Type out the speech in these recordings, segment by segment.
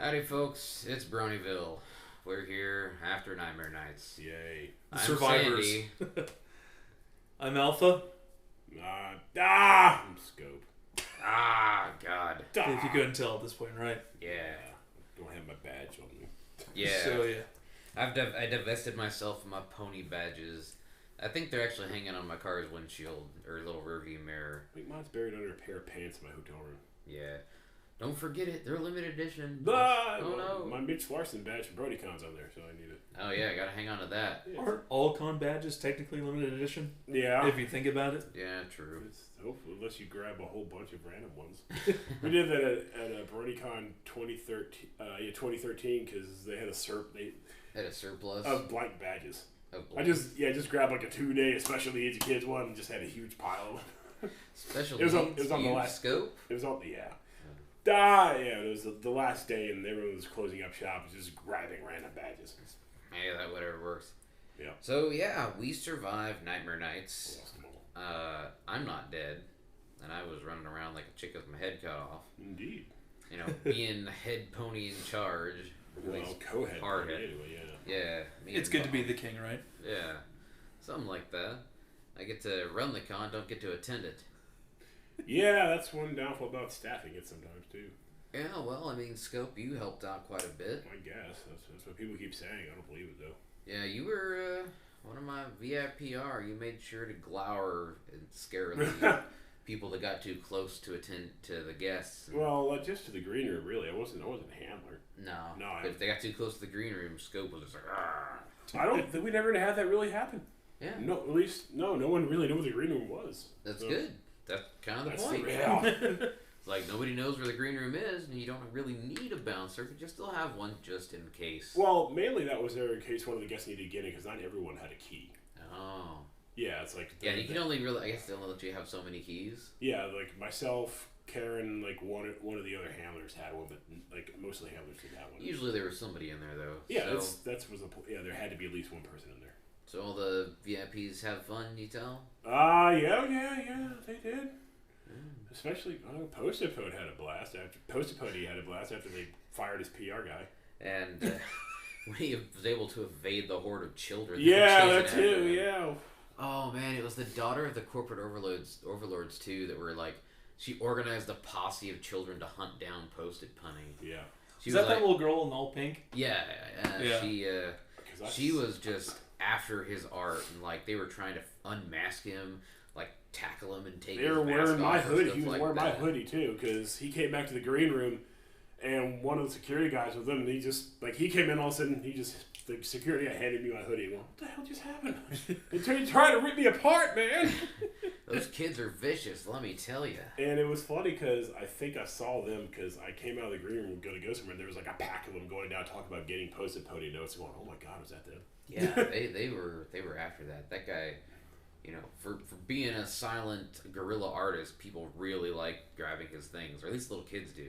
Howdy, folks. It's Bronyville. We're here after Nightmare Nights. Yay. I'm Survivors. Sandy. I'm Alpha. I'm Scope. Ah, God. If you couldn't tell at this point, right? Yeah. Don't have my badge on me. Yeah. So, yeah. I divested myself of my pony badges. I think they're actually hanging on my car's windshield or little rearview mirror. I think mine's buried under a pair of pants in my hotel room. Yeah. Don't forget it. They're limited edition. Oh no. My Mitch Larson badge from BrodyCon's on there, so I need it. Oh, yeah. I gotta hang on to that. Yeah. Aren't all con badges technically limited edition? Yeah. If you think about it. Yeah, true. Hopefully, unless you grab a whole bunch of random ones. We did that at BrodyCon 2013 because they had Had a surplus of blank badges. of I just grabbed like a 2-day special needs kids one and just had a huge pile of them. special. It was on needs the use last scope. It was on it was the last day and everyone was closing up shop, just grabbing random badges. Yeah, that whatever works. Yeah. So yeah, we survived Nightmare Nights. Lost them all. I'm not dead, and I was running around like a chick with my head cut off. Indeed. You know, being the head pony in charge. Well, co-head hard party head. anyway, yeah. Yeah. Me It's and good to Bob. be the king, right? Yeah. Something like that. I get to run the con, don't get to attend it. Yeah, that's one downfall about staffing it sometimes too. Yeah, well, I mean, Scope, you helped out quite a bit. I guess that's what people keep saying. I don't believe it though. Yeah, you were one of my VIPR. You made sure to glower and scare the people that got too close to attend to the guests. Well, just to the green room, really. I wasn't a handler. No, No, but if they got too close to the green room, Scope was just like, "Argh." I don't think we never had that really happen. Yeah, No, at least no one really knew what the green room was. that's So, good. That's kind of the That's point. yeah. It's like nobody knows where the green room is, and you don't really need a bouncer, but you still have one just in case. Well, mainly that was there in case one of the guests needed to get in, because not everyone had a key. Oh. Yeah, it's like Yeah, you can only really, I guess they only let you have so many keys. yeah, like myself, Karen, like one of the other handlers had one, but like most of the handlers didn't have one. Usually there was somebody in there, though. Yeah, So, that's was there had to be at least one person in there. so all the VIPs have fun, you tell? Yeah, they did. Especially, Post-it Pony had a blast after they fired his PR guy. And when he was able to evade the horde of children. Yeah, were that chasing too. after him. Yeah. Oh man, it was the daughter of the corporate overlords too that were like, she organized a posse of children to hunt down Post-it Pony. Yeah. She Is was that like, that little girl in all pink? Yeah, Yeah. she was just after his art, and like they were trying to unmask him, like tackle him and take They his were mask wearing my off and hoodie. stuff He was like wearing my that. hoodie too, because he came back to the green room, and one of the security guys with him, and he just he came in all of a sudden. The security guy handed me my hoodie. Well, what the hell just happened? They're trying to rip me apart, man. Those kids are vicious, let me tell you. And it was funny because I think I saw them because I came out of the green room going to go somewhere, and there was like a pack of them going down talking about getting Post-it Pony notes. Going, oh my god, was that them? Yeah, they were after that. That guy, you know, for being a silent guerrilla artist, people really like grabbing his things, or at least little kids do.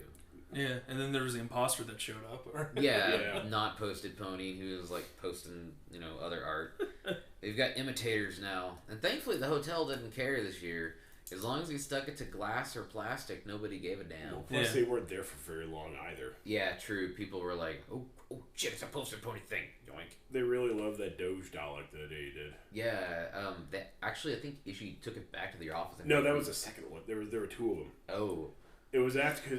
Yeah, and then there was the imposter that showed up. Yeah, Yeah. not Posted Pony, who was like posting, you know, other art. They've got imitators now, and thankfully the hotel didn't care this year. As long as he stuck it to glass or plastic, nobody gave a damn. Well, plus, they weren't there for very long either. Yeah, true. People were like, "Oh shit, it's a Posted Pony thing." Yoink. They really loved that Doge doll like the day he did. Yeah, that actually, I think she took it back to the office. No, that was the second one. There were two of them. Oh. It was after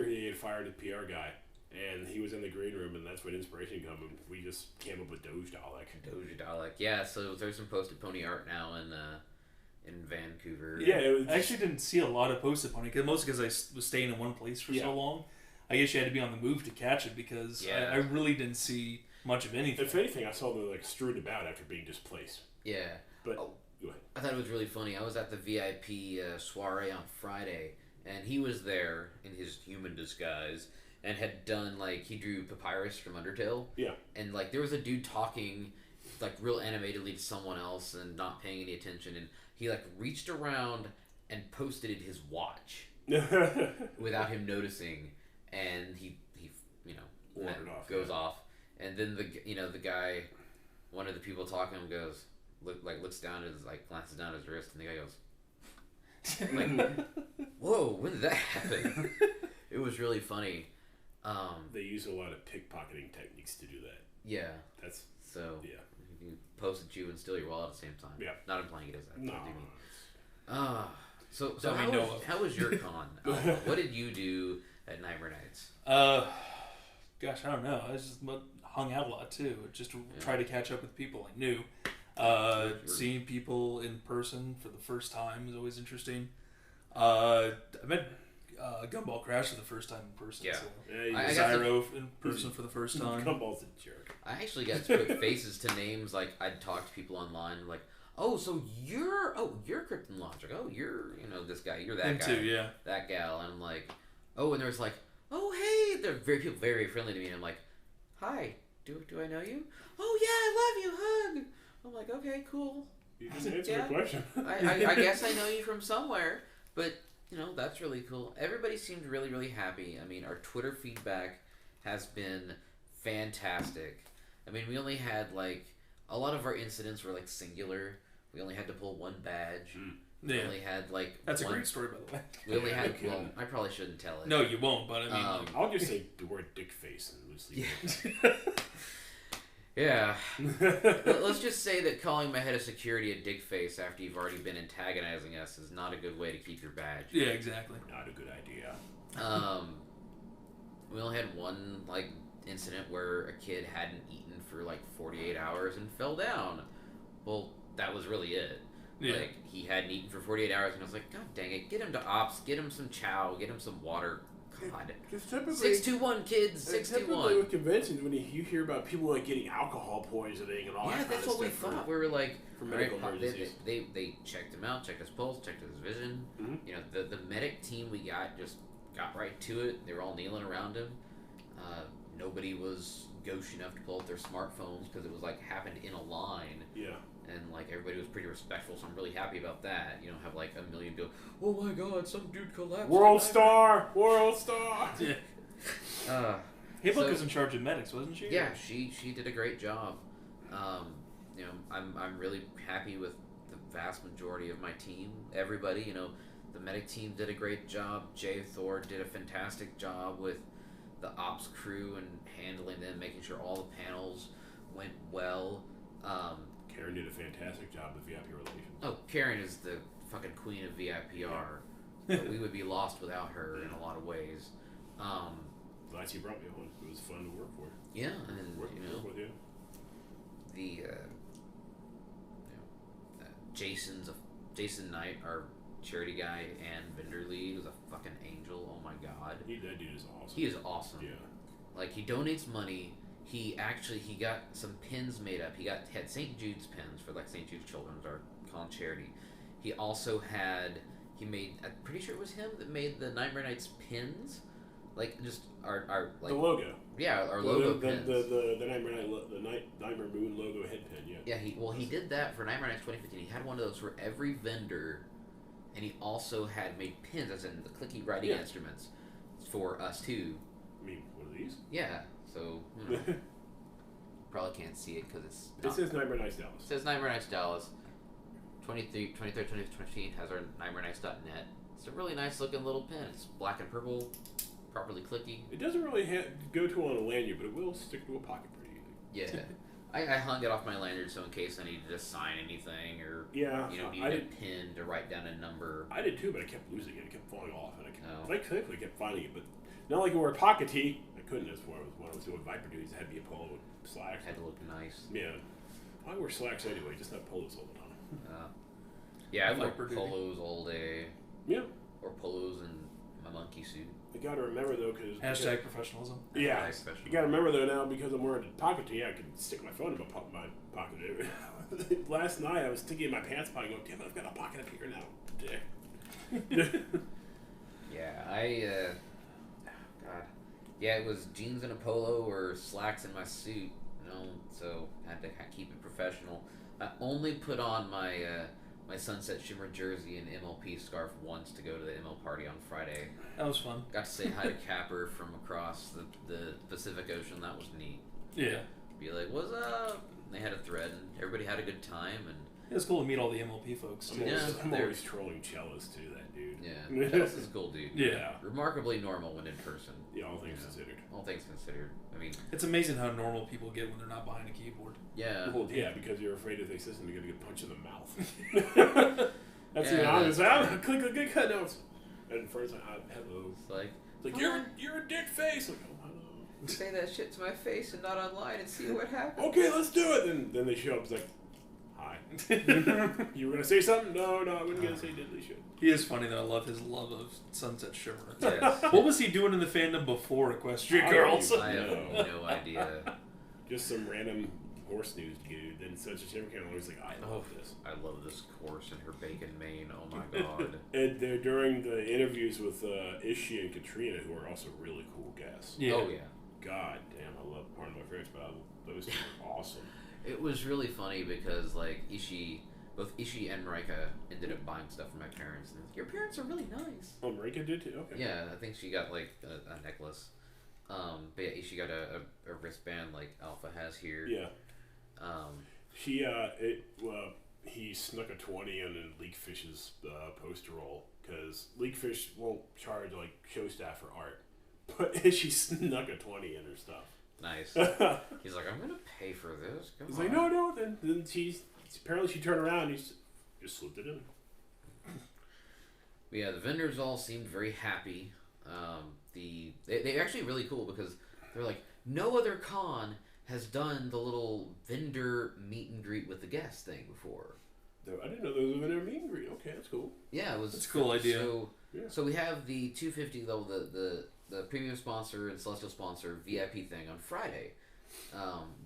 he had fired the PR guy, and he was in the green room, and that's when inspiration came. And we just came up with Doge Dalek. Doge Dalek. Yeah, so there's some Posted Pony art now in Vancouver. Yeah, it was I actually didn't see a lot of Post-it Pony, mostly because I was staying in one place for so long. I guess you had to be on the move to catch it because I really didn't see much of anything. If anything, I saw them like strewn about after being displaced. Yeah. But Oh. go ahead. I thought it was really funny. I was at the VIP soiree on Friday, and he was there in his human disguise and had done, like, he drew Papyrus from Undertale. Yeah. And, like, there was a dude talking, like, real animatedly to someone else and not paying any attention, and he, like, reached around and posted his watch without him noticing, and he you know, Wandered off, goes yeah. off, and then the guy, one of the people talking to him goes, looks down at his, like, glances down at his wrist, and the guy goes, like, whoa, when did that happen? It was really funny. They use a lot of pickpocketing techniques to do that. Yeah. That's so. Yeah. You post at you and steal your wallet at the same time. Yeah. Not implying it as that. No. So how was your con? What did you do at Nightmare Nights? Gosh, I don't know. I just hung out a lot too. Just to try to catch up with people I knew. Seeing people in person for the first time is always interesting. I met Gumball Crash for the first time in person. Yeah. So. Zyro in person for the first time. Gumball's a jerk. I actually got to put faces to names. Like, I'd talk to people online, like, oh, so you're Krypton Logic. Oh, you're, this guy. You're that Him guy. too, yeah. That gal. And I'm like, oh, and there's like, oh, hey. They're very friendly to me. And I'm like, hi, do I know you? Oh, yeah, I love you. Hug. I'm like, okay, cool. You just answered the question. I guess I know you from somewhere. But, that's really cool. Everybody seemed really, really happy. I mean, our Twitter feedback has been fantastic. I mean, we only had, a lot of our incidents were, singular. We only had to pull one badge. We only had, That's a great story, by the way. We only had, I probably shouldn't tell it. No, you won't, but I mean... I'll just say the word dick face and loosely. Yeah. Let's just say that calling my head of security a dick face after you've already been antagonizing us is not a good way to keep your badge. Yeah, exactly. Not a good idea. We only had one, incident where a kid hadn't eaten for 48 hours and fell down. Well, that was really it. Yeah. He hadn't eaten for 48 hours, and I was like, God dang it, get him to ops, get him some chow, get him some water. God. 621 kids, 621. Typically with conventions, when you hear about people getting alcohol poisoning and all that kind of stuff. Yeah, that's what we thought. We were like, for medical emergencies. They checked him out, checked his pulse, checked his vision. Mm-hmm. The medic team we got just got right to it. They were all kneeling around him. Nobody was gauche enough to pull out their smartphones because it was happened in a line. Yeah. And everybody was pretty respectful, so I'm really happy about that. You don't have a million people. Oh my God, some dude collapsed. World Star. Yeah. Hibuk was in charge of medics, wasn't she? Yeah, she did a great job. I'm really happy with the vast majority of my team. Everybody, the medic team did a great job. Jay Thor did a fantastic job with the ops crew and handling them, making sure all the panels went well. Karen did a fantastic job with VIP relations. Oh, Karen is the fucking queen of VIPR. We would be lost without her in a lot of ways. Glad she brought me on. It was fun to work for. Yeah, and work with you. Jason Knight, our charity guy and vendor lead, was a fucking angel. Oh my God. That dude is awesome. He is awesome. Yeah. He donates money. He got some pins made up. He had St. Jude's pins for St. Jude's Children's, our con charity. He also I'm pretty sure it was him that made the Nightmare Nights pins. Just our the logo. Yeah, our logo pins. The Nightmare Moon logo head pin, yeah. Yeah, he did that for Nightmare Nights 2015. He had one of those for every vendor, and he also had made pins, as in the clicky writing instruments, for us too. I mean, one of these? Yeah, so probably can't see it because it's. It says Nightmare Nights Dallas. It says Nightmare Nights Dallas. 23rd, 2015 has our NightmareNights.net. It's a really nice looking little pin. It's black and purple, properly clicky. It doesn't really go to on a lanyard, but it will stick to a pocket pretty easy. Yeah. I hung it off my lanyard so in case I needed to sign anything or needed a pin to write down a number. I did too, but I kept losing it. It kept falling off, and I kept finding it. But not like I wore a pocket tee. I couldn't. That's why when I was doing Viper duties, it had to be a polo with slacks. Had to look nice. Yeah, I wear slacks anyway, just not polos all the time. Yeah, I wear polos all day. Yeah. Or polos and my monkey suit. You gotta remember though, because professionalism. Yeah, you gotta remember though now because I'm wearing a pocket tee, I can stick my phone in my pocket. Last night I was sticking in my pants pocket, going, "Damn, I've got a pocket up here now." Dick. Yeah, God, yeah, it was jeans and a polo or slacks in my suit, so I had to keep it professional. I only put on my my Sunset Shimmer jersey and MLP scarf once to go to the ML party on Friday. That was fun. Got to say hi to Capper from across the Pacific Ocean. That was neat. Yeah. Be like, what's up? And they had a thread, and everybody had a good time. And it was cool to meet all the MLP folks, too. I'm always trolling Cellos, too, that dude. Yeah, Chels is a cool dude. Yeah. Remarkably normal when in person. Yeah, all things considered. All things considered. I mean, it's amazing how normal people get when they're not behind a keyboard. Yeah. Well, yeah, because you're afraid if they system, you're gonna get punched in the mouth. That's the honest. I'm click cut notes. And first, hello. It's like you're a dick face. Like, oh, hello. Say that shit to my face and not online and see what happens. Okay, let's do it. Then they show up. It's like, hi. You were gonna say something? No, I wasn't gonna say diddly shit. He is funny though. I love his love of Sunset Shimmer. Yes. What was he doing in the fandom before Equestria Girls? I have no idea. Just some random horse news dude. Then Sunset Shimmer came along. He's like, I love this. I love this horse and her bacon mane. Oh my god. And during the interviews with Ishii and Katrina, who are also really cool guests. Yeah. Oh yeah. God damn, I love Pardon My French, but those two are awesome. It was really funny because like both Ishii and Marika ended up buying stuff from my parents. And your parents are really nice. Oh, Marika did too? Okay. Yeah, I think she got like a necklace. But yeah, Ishii got a wristband like Alpha has here. Yeah. He snuck a 20 in Leakfish's poster roll because Leakfish won't charge like show staff for art. But she snuck a 20 in her stuff. Nice. He's like, I'm gonna pay for this. Come He's on. like, no. Then apparently she turned around and he just slipped it in. But yeah, the vendors all seemed very happy. They're actually really cool because they're like, no other con has done the little vendor meet and greet with the guests thing before. I didn't know there was a vendor meet and greet. Okay, that's cool. Yeah, it was. That's a cool idea. So we have the 250 level, the premium sponsor and celestial sponsor VIP thing on Friday,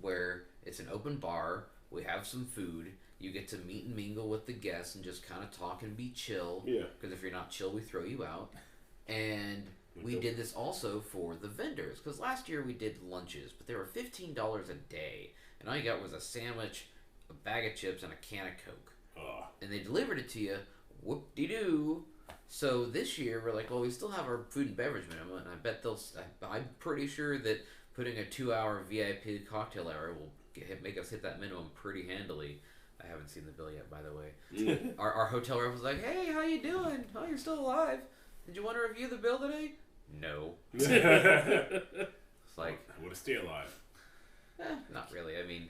where it's an open bar. We have some food. You get to meet and mingle with the guests and just kind of talk and be chill. Yeah. Because if you're not chill, we throw you out. And we did this also for the vendors. Because last year we did lunches, but they were $15 a day. And all you got was a sandwich, a bag of chips, and a can of Coke. And they delivered it to you. Whoop-de-doo. So this year we're like, well, we still have our food and beverage minimum, and I bet I'm pretty sure that putting a 2-hour VIP cocktail hour will make us hit that minimum pretty handily. I haven't seen the bill yet, by the way. Our hotel rep was like, hey, how you doing? Oh, you're still alive. Did you want to review the bill today? No. It's like, I want to stay alive. Not really. I mean,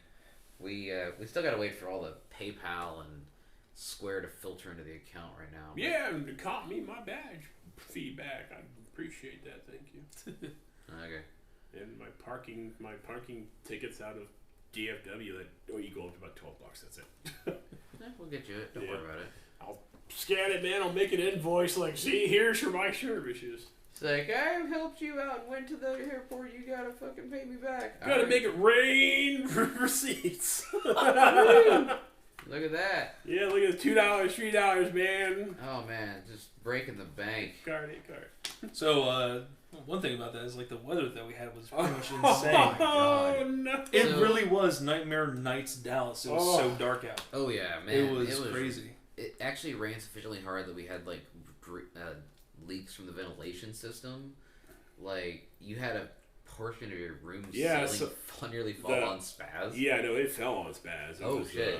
we still gotta wait for all the PayPal and Square to filter into the account right now. Yeah, and it caught me my badge feedback. I appreciate that. Thank you. Okay. And my parking tickets out of DFW. You go up to about $12. That's it. We'll get you it. Don't worry about it. I'll scan it, man. I'll make an invoice. Like, see, here's for my services. It's like, I helped you out and went to the airport. You gotta fucking pay me back. Gotta make it rain for receipts. Look at that. Yeah, look at the $2, $3, man. Oh man, just breaking the bank. Card. So, one thing about that is like the weather that we had was pretty much insane. Oh no! It really was Nightmare Nights Dallas. It was so dark out. Oh yeah, man. It was crazy. It actually rained sufficiently hard that we had like leaks from the ventilation system. Like you had a portion of your room ceiling nearly fall on Spaz. Yeah, no, it fell on Spaz. Shit.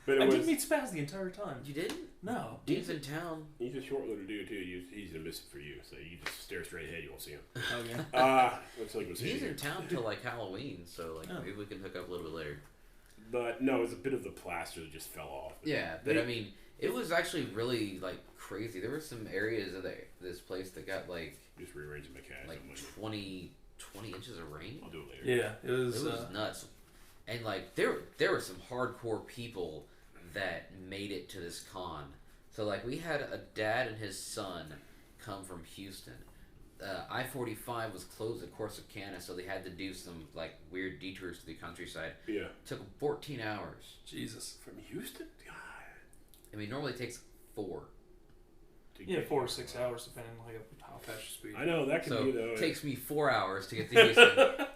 But I didn't meet Spaz the entire time. You didn't? No. Dude's in town. He's a short little dude too. He's gonna miss it for you. So you just stare straight ahead. You won't see him. Okay. Looks like he's in town till like Halloween. So like maybe we can hook up a little bit later. But no, it was a bit of the plaster that just fell off. Yeah, but I mean, it was actually really like crazy. There were some areas of this place that got like just rearranging my cat. Like 20 inches of rain. I'll do it later. Yeah, it was nuts. And like there were some hardcore people that made it to this con. So like we had a dad and his son come from Houston. I-45 was closed at Corsicana, so they had to do some like weird detours to the countryside. Yeah. Took them 14 hours. Jesus. From Houston? God. I mean, normally it takes 4. Yeah, 4 or 6 hours, depending on like how fast you speed. I know that can be though. It takes me 4 hours to get to Houston.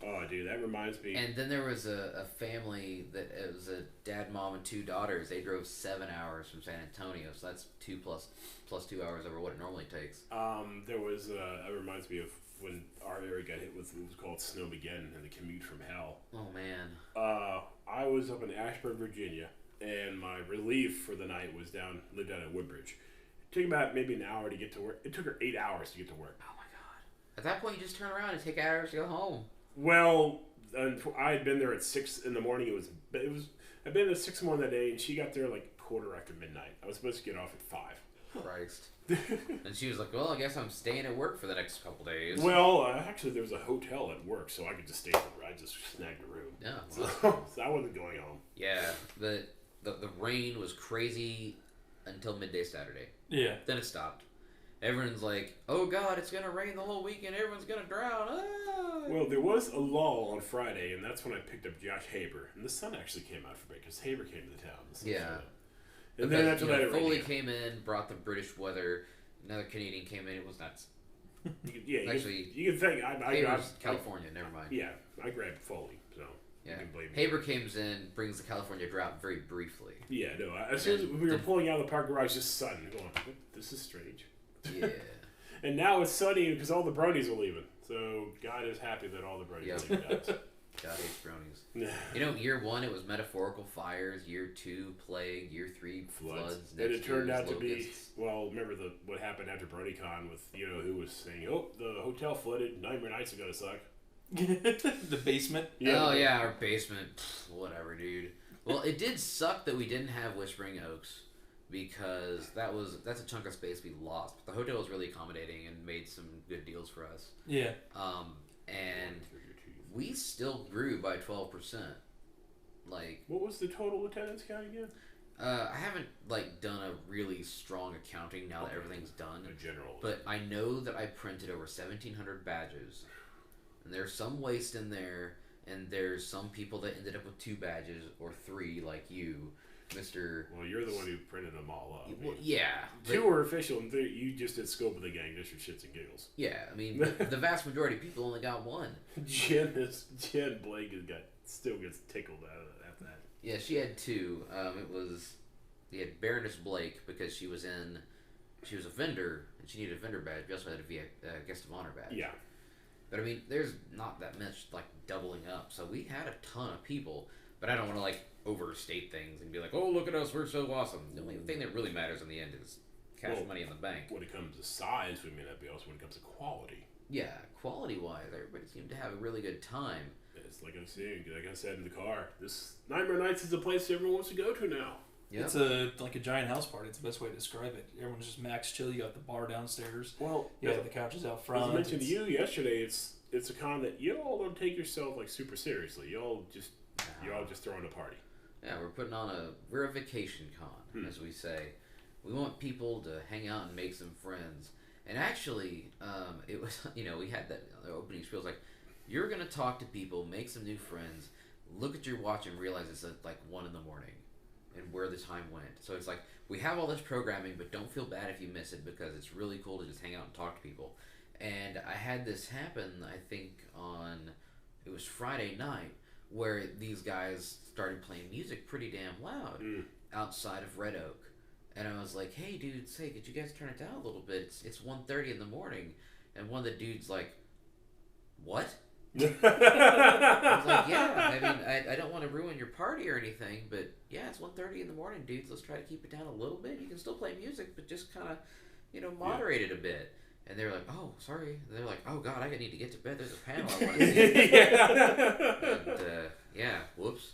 Oh, dude, that reminds me. And then there was a family that it was a dad, mom, and 2 daughters. They drove 7 hours from San Antonio, so that's 2 plus 2 hours over what it normally takes. There was it reminds me of when our area got hit with what was called Snowmageddon and the commute from hell. Oh man. I was up in Ashburn, Virginia, and my relief for the night was lived down in Woodbridge. It took about maybe an hour to get to work. It took her 8 hours to get to work. Oh my god! At that point, you just turn around and take hours to go home. Well, I had been there at 6 in the morning. I'd been at 6 in the morning that day, and she got there like quarter after midnight. I was supposed to get off at 5. Christ. And she was like, well, I guess I'm staying at work for the next couple days. Well, actually, there was a hotel at work, so I could just stay there. I just snagged a room. Yeah. So I wasn't going home. Yeah. The rain was crazy until midday Saturday. Yeah. Then it stopped. Everyone's like, oh god, it's going to rain the whole weekend. Everyone's going to drown. Ah! Well, there was a lull on Friday, and that's when I picked up Josh Haber. And the sun actually came out for me, because Haber came to the town. Yeah. And then after that, it Foley came in, brought the British weather. Another Canadian came in. It was nuts. Actually, you can think. Haber's California. Never mind. Yeah, I grabbed Foley, so yeah. you can blame me. Haber comes in, brings the California drought very briefly. Yeah, no. As soon as we were pulling out of the park garage, just sun. Going, this is strange. Yeah. And now it's sunny because all the bronies are leaving. So God is happy that all the bronies are leaving. God hates brownies. Year 1 it was metaphorical fires. Year 2 plague. Year 3 floods. And it turned out to be remember what happened after BronyCon with who was saying, oh, the hotel flooded. Nightmare Nights are gonna suck. The basement. Yeah. Oh yeah, our basement. Pfft, whatever, dude. Well, it did suck that we didn't have Whispering Oaks because that's a chunk of space we lost. But the hotel was really accommodating and made some good deals for us. Yeah. And we still grew by 12%. Like, what was the total attendance count again? I haven't done a really strong accounting now that everything's done. A general. But I know that I printed over 1,700 badges, and there's some waste in there, and there's some people that ended up with 2 badges or 3, like you, Mr. Well, you're the one who printed them all up. Well, yeah. 2 were official, and you just did scope of the gang just for shits and giggles. Yeah, I mean, the vast majority of people only got 1. Jen Blake still gets tickled out of that. Yeah, she had 2. You had Baroness Blake because she was a vendor and she needed a vendor badge. We also had a guest of honor badge. Yeah. But I mean, there's not that much doubling up, so we had a ton of people. But I don't want to overstate things and be like, oh, look at us, we're so awesome. The only thing that really matters in the end is cash money in the bank. When it comes to size, we may not be. Also, when it comes to quality. Yeah, quality-wise, everybody seemed to have a really good time. It's like I said in the car, this Nightmare Nights is a place everyone wants to go to now. Yep. It's a giant house party. It's the best way to describe it. Everyone's just max chill. You got the bar downstairs. Well, you got the couches out front. As I mentioned to you yesterday, it's a con that you all don't take yourself super seriously. You all just throwing a party. Yeah, we're a vacation con, as we say. We want people to hang out and make some friends. And actually, it was we had that opening spiel. It was like, you're gonna talk to people, make some new friends, look at your watch and realize it's 1 in the morning. And where the time went. So it's like, we have all this programming, but don't feel bad if you miss it because it's really cool to just hang out and talk to people. And I had this happen, I think it was Friday night, where these guys started playing music pretty damn loud outside of Red Oak. And I was like, hey dudes, could you guys turn it down a little bit? It's 1:30 in the morning. And one of the dudes like, what? I was like, yeah, I mean, I don't want to ruin your party or anything, but yeah, it's 1:30 in the morning, dudes. Let's try to keep it down a little bit. You can still play music, but just kind of, moderate it a bit. And they were like, oh, sorry. And they're like, oh, God, I need to get to bed. There's a panel I want to see. And, whoops.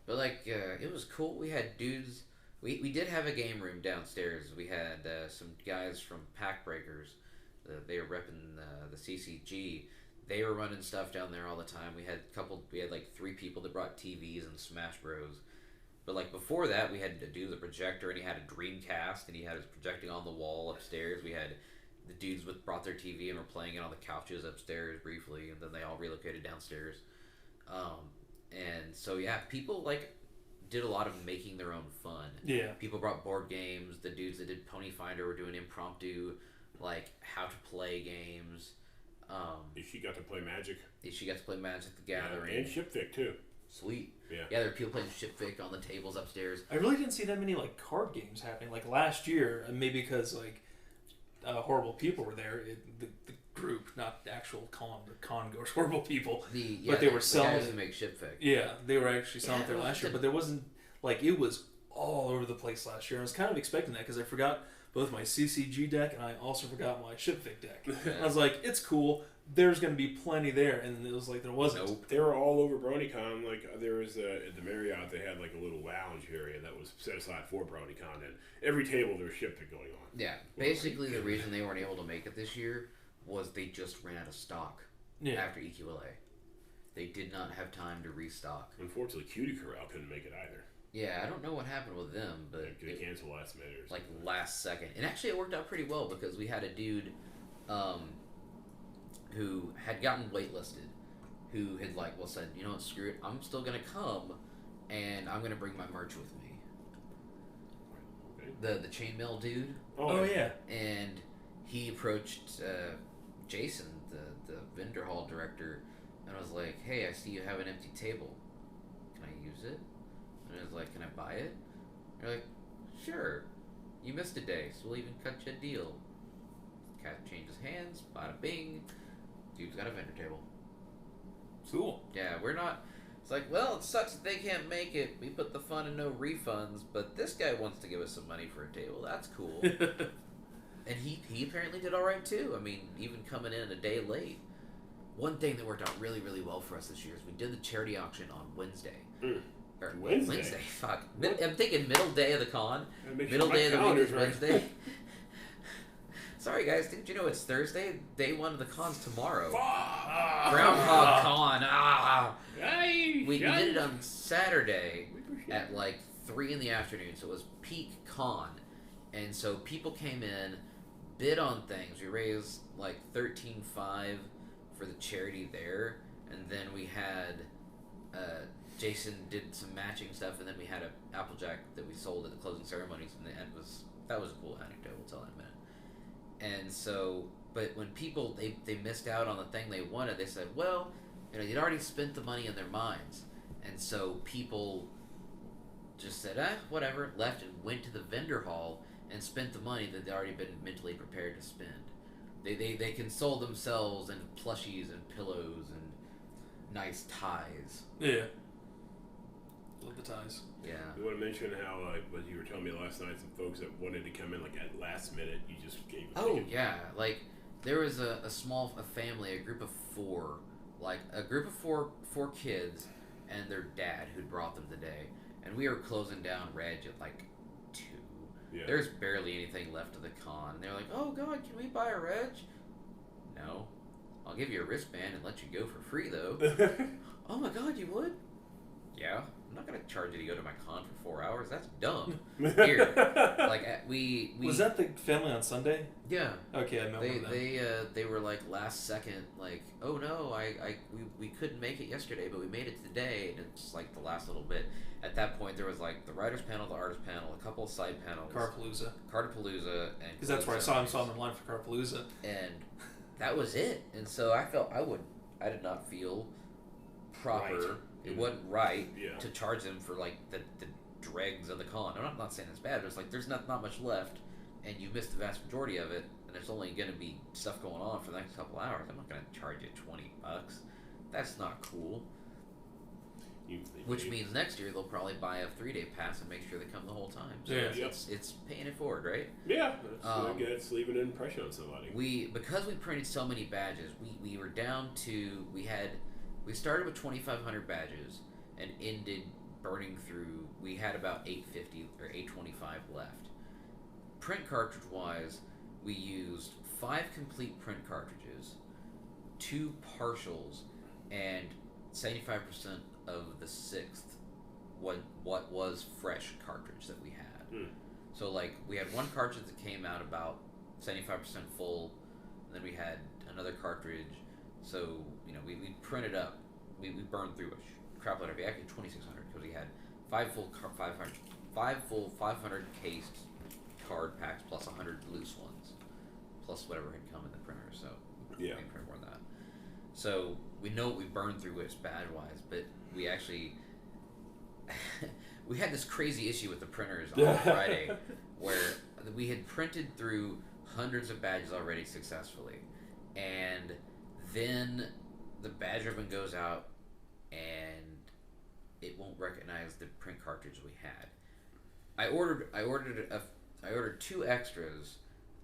But, it was cool. We had dudes. We did have a game room downstairs. We had some guys from Pack Breakers. They were repping the CCG. They were running stuff down there all the time. We had 3 people that brought TVs and Smash Bros. But before that, we had a dude with a projector, and he had a Dreamcast, and he had his projecting on the wall upstairs. We had the dudes brought their TV and were playing it on the couches upstairs briefly, and then they all relocated downstairs. And so yeah, people did a lot of making their own fun. Yeah. People brought board games. The dudes that did Pony Finder were doing impromptu, how to play games. She got to play Magic. She got to play Magic the Gathering. And Shipvic, too. Sweet. Yeah, there were people playing Shipvic on the tables upstairs. I really didn't see that many, card games happening. Last year, maybe because, horrible people were there, the group, not the actual con goers, horrible people. But they were selling... The guys who make Shipvic. Yeah, they were actually selling it there last year, but there wasn't... it was all over the place last year. I was kind of expecting that, because I forgot... both my CCG deck and I also forgot my Shipfig deck. Yeah. I was like, it's cool. There's going to be plenty there. And it was like, there wasn't. Nope. They were all over BronyCon. Like, there was at the Marriott, they had like a little lounge area that was set aside for BronyCon, and every table there was Shipfig going on. Yeah, basically the reason they weren't able to make it this year was they just ran out of stock after EQLA. They did not have time to restock. Unfortunately, Cutie Corral couldn't make it either. Yeah, I don't know what happened with them, but They canceled last minute or something. like last second. And actually it worked out pretty well because we had a dude who had gotten waitlisted, who had said, you know what, screw it, I'm still gonna come and I'm gonna bring my merch with me. Okay. The chainmail dude. Oh, yeah. And he approached Jason, the vendor hall director, and was like, hey, I see you have an empty table. Can I use it? And I was like, can I buy it? And they're like, sure. You missed a day, so we'll even cut you a deal. Cat changes hands, bada bing. Dude's got a vendor table. Cool. Yeah, we're not... It's like, well, it sucks that they can't make it. We put the fun in no refunds, but this guy wants to give us some money for a table. That's cool. And he apparently did all right, too. I mean, even coming in a day late. One thing that worked out really, really well for us this year is we did the charity auction on Wednesday. Or Wednesday? Fuck. I'm thinking middle day of the con. Middle sure day of the week is right. Wednesday. Sorry, guys. Didn't you know it's Thursday? Day one of the con's tomorrow. Groundhog Con. We did it on Saturday at like 3 in the afternoon, so it was peak con. And so people came in, bid on things. We raised like $13,500 for the charity there, and then we had Jason did some matching stuff, and then we had a Applejack that we sold at the closing ceremonies, and that was a cool anecdote. We'll tell that in a minute. And so, but when people they missed out on the thing they wanted, they said, well, you know, you'd already spent the money in their minds, and so people just said, whatever, left and went to the vendor hall and spent the money that they'd already been mentally prepared to spend. They consoled themselves in plushies and pillows and nice ties. Yeah. Love the ties. Yeah. You want to mention how, what you were telling me last night, some folks that wanted to come in like at last minute, you just gave them tickets. Yeah. Like, there was a family, a group of four, four kids and their dad who'd brought them today. And we were closing down Reg at like 2. Yeah. There's barely anything left of the con. They're like, oh God, can we buy a Reg? No. I'll give you a wristband and let you go for free though. Oh my God, you would? Yeah. I'm not going to charge you to go to my con for 4 hours. That's dumb. Here. Like, we... Was that the family on Sunday? Yeah. Okay, I know them. They were like last second, like, oh no, we couldn't make it yesterday, but we made it today, and it's like the last little bit. At that point, there was like the writers panel, the artist panel, a couple of side panels, Carpalooza, and because that's where I saw him in line for Carpalooza, and that was it. And so I did not feel proper. Right. It wasn't right Yeah. to charge them for like the dregs of the con. I'm not saying it's bad, but it's like there's not much left, and you missed the vast majority of it, and there's only going to be stuff going on for the next couple hours. I'm not going to charge you $20. That's not cool. Which means next year they'll probably buy a 3-day pass and make sure they come the whole time. So it's paying it forward, right? Yeah, it's leaving an impression on somebody. Because we printed so many badges, we were down to we started with 2,500 badges and ended burning through. We had about 850 or 825 left. Print cartridge wise, we used 5 complete print cartridges, 2 partials, and 75% of the 6th what was fresh cartridge that we had. So like we had one cartridge that came out about 75% full, and then we had another cartridge. So you know we printed up, we burned through a crap load of actually 2,600 because we had 5 full 500 cased card packs plus 100 loose ones plus whatever had come in the printer. So we didn't print more than that. So we know what we burned through is bad wise, but we actually we had this crazy issue with the printers on Friday where we had printed through hundreds of badges already successfully, and then the badge ribbon goes out and it won't recognize the print cartridge we had. I ordered I ordered 2 extras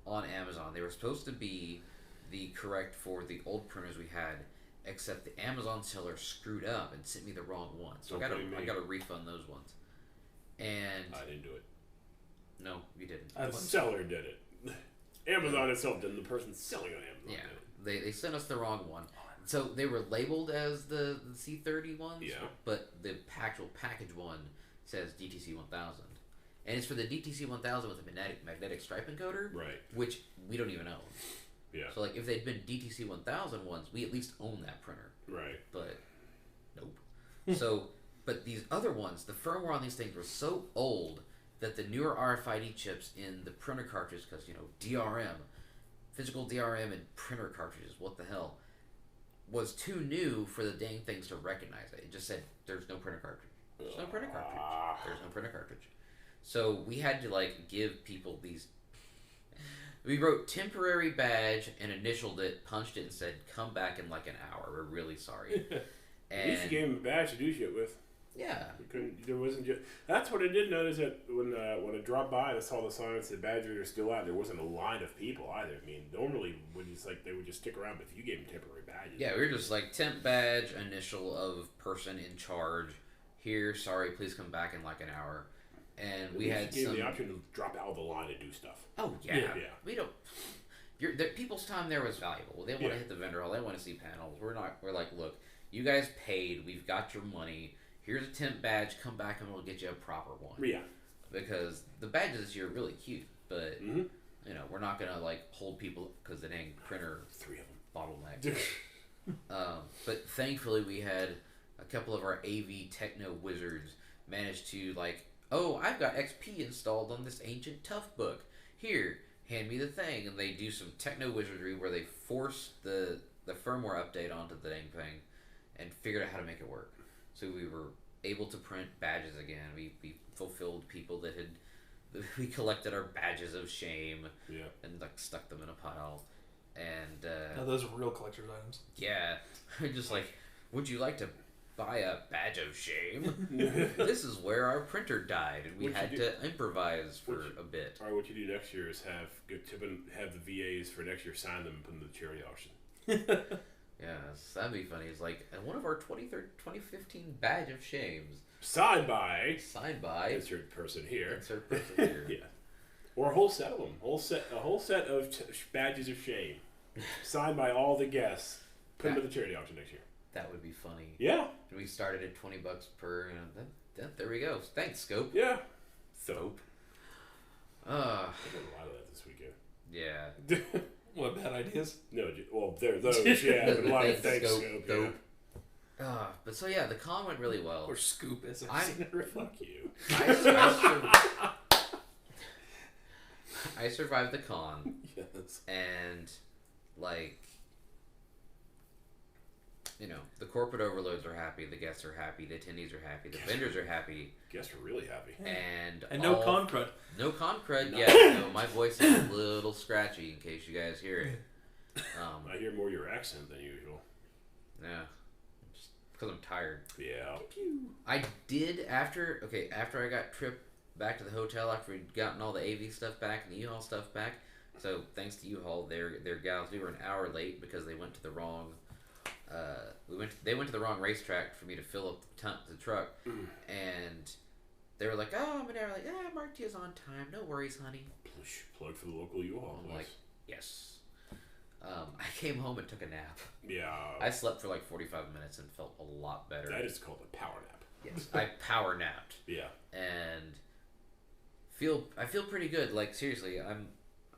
on Amazon. They were supposed to be the correct for the old printers we had, except the Amazon seller screwed up and sent me the wrong one. So I got to refund those ones. And I didn't do it. No, you didn't. The seller did it. Amazon itself didn't. The person selling on Amazon did it. They sent us the wrong one. So they were labeled as the C30 ones, but the actual package one says DTC 1000. And it's for the DTC 1000 with a magnetic stripe encoder, right? Which we don't even own. Yeah. So like if they'd been DTC 1000 ones, we at least own that printer. Right. But nope. So, but these other ones, the firmware on these things were so old that the newer RFID chips in the printer cartridges, because DRM, physical DRM and printer cartridges, what the hell, was too new for the dang things to recognize it. It just said there's no printer cartridge. There's no printer cartridge. There's no printer cartridge. So we had to like give people these. We wrote temporary badge and initialed it, punched it, and said, "Come back in like an hour. We're really sorry." And at least you gave him a badge to do shit with. Yeah. There wasn't just. That's what I did notice that when I dropped by and I saw the sign that said badge reader still out, there wasn't a line of people either. I mean, normally when it's like they would just stick around, but if you gave them temporary badges. Yeah, we were just like temp badge, initial of person in charge. Here, sorry, please come back in like an hour. And we had gave the option to drop out of the line and do stuff. Oh yeah. We don't. People's time there was valuable. They want to hit the vendor hall. They want to see panels. We're like, look, you guys paid. We've got your money. Here's a temp badge. Come back and we'll get you a proper one. Yeah. Because the badges this year are really cute, but we're not gonna like hold people because the dang printer 3 of them bottleneck. But thankfully we had a couple of our AV techno wizards manage to like. Oh, I've got XP installed on this ancient tough book. Here, hand me the thing. And they do some techno wizardry where they force the firmware update onto the dang thing and figured out how to make it work. So we were able to print badges again. We fulfilled people that had... We collected our badges of shame and like stuck them in a pile. And... no, those are real collector's items. Yeah. Just like, would you like to... buy a badge of shame? This is where our printer died, and we had to improvise for a bit. All right, what you do next year is have the VAs for next year sign them and put them in the charity auction. Yes, that'd be funny. It's like one of our 2015 badge of shames. Signed by. Insert person here. Yeah. Or a whole set of them. A whole set of badges of shame. Signed by all the guests. Put them in the charity auction next year. That would be funny. Yeah. And we started at $20 per. There we go. Thanks, Scope. Yeah. Scope. I did a lot of that this weekend. Yeah. What, bad ideas? No, well, there are those, yeah, but a lot of thanks, Scope. But so yeah, the con went really well. Or Scoop, as I've seen it. Fuck you. I survived the con. Yes. And, like, the corporate overloads are happy, the guests are happy, the attendees are happy, the vendors are happy. Guests are really happy. And no con crud. No con crud, yeah. My voice is a little scratchy in case you guys hear it. I hear more your accent than usual. Yeah. Just because I'm tired. Yeah. I did, after I got tripped back to the hotel after we'd gotten all the AV stuff back and the U-Haul stuff back. So thanks to U-Haul, their gals, we were an hour late because they went to the wrong... they went to the wrong racetrack for me to fill up the truck, and they were like, "Oh, I'm an hour late." "Yeah, marked you as on time. No worries, honey." Plug for the local U-Haul. I'm like, yes. I came home and took a nap. Yeah. I slept for like 45 minutes and felt a lot better. That is called a power nap. Yes, I power napped. Yeah. And I feel pretty good. Like seriously, I'm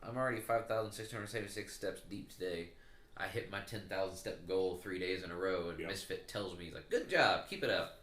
already 5,676 steps deep today. I hit my 10,000 step goal 3 days in a row, and Misfit tells me, he's like, "Good job, keep it up."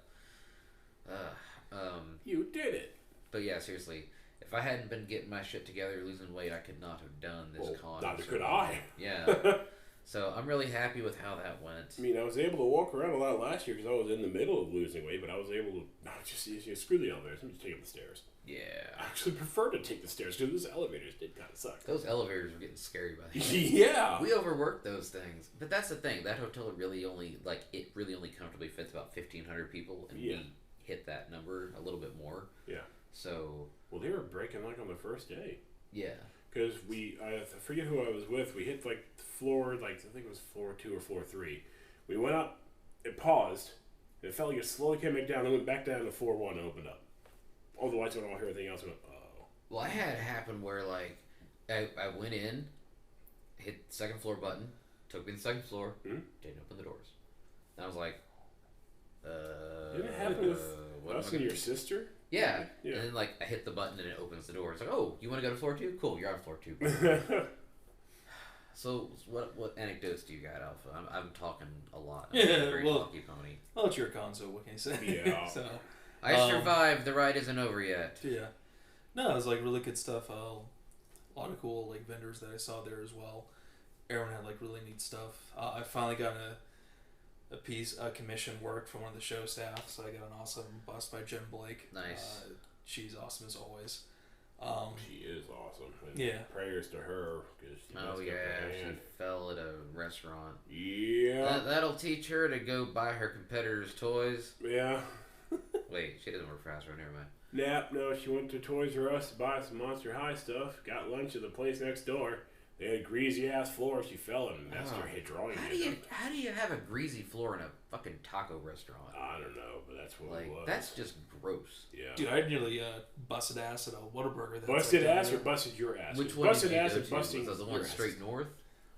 You did it. But yeah, seriously, if I hadn't been getting my shit together, losing weight, I could not have done this con. Neither could I. Yeah. So I'm really happy with how that went. I mean, I was able to walk around a lot last year because I was in the middle of losing weight, but I was able to just screw the elevators. Let me just take up the stairs. Yeah. I actually prefer to take the stairs because those elevators did kind of suck. Those elevators were getting scary by the end. Yeah. We overworked those things. But that's the thing. That hotel really only comfortably fits about 1,500 people, and we hit that number a little bit more. Yeah. So... Well, they were breaking like on the first day. Yeah. Because I forget who I was with. We hit like floor, like I think it was floor 2 or floor 3. We went up, it paused, and it felt like it slowly came back down, and went back down to floor 1 and opened up. All the lights went off, everything else went, oh. Well, I had it happen where like I went in, hit the second floor button, took me to the second floor, didn't open the doors. And I was like, Didn't it happen with us and your sister? Yeah. Yeah. And then like I hit the button and it opens the door. It's like, oh, you want to go to floor 2? Cool, you're on floor 2. So what anecdotes do you got, Alpha? I'm talking a lot. I'm a very lucky pony. Well, it's your console. What can you say? Yeah. So I survived. The ride isn't over yet. yeah. No, it was like really good stuff. A lot of cool like vendors that I saw there as well. Everyone had like really neat stuff. I finally got a commission work from one of the show staff, so I got an awesome bust by Jen Blake. Nice. She's awesome as always. She is awesome. And yeah. Prayers to her. She fell at a restaurant. Yeah. That'll teach her to go buy her competitors' toys. Yeah. Wait, she doesn't work for Hasbro, never mind. No, she went to Toys R Us to buy some Monster High stuff. Got lunch at the place next door. They had a greasy ass floor. She fell and that's her hit drawing. How do you have a greasy floor in a fucking taco restaurant? I don't know, but that's what it was. That's just gross. Yeah. Dude, I nearly busted ass at a Whataburger. That's busted like, ass or busted your ass? Which one busted did you ass go or to? busting Was it the one straight north?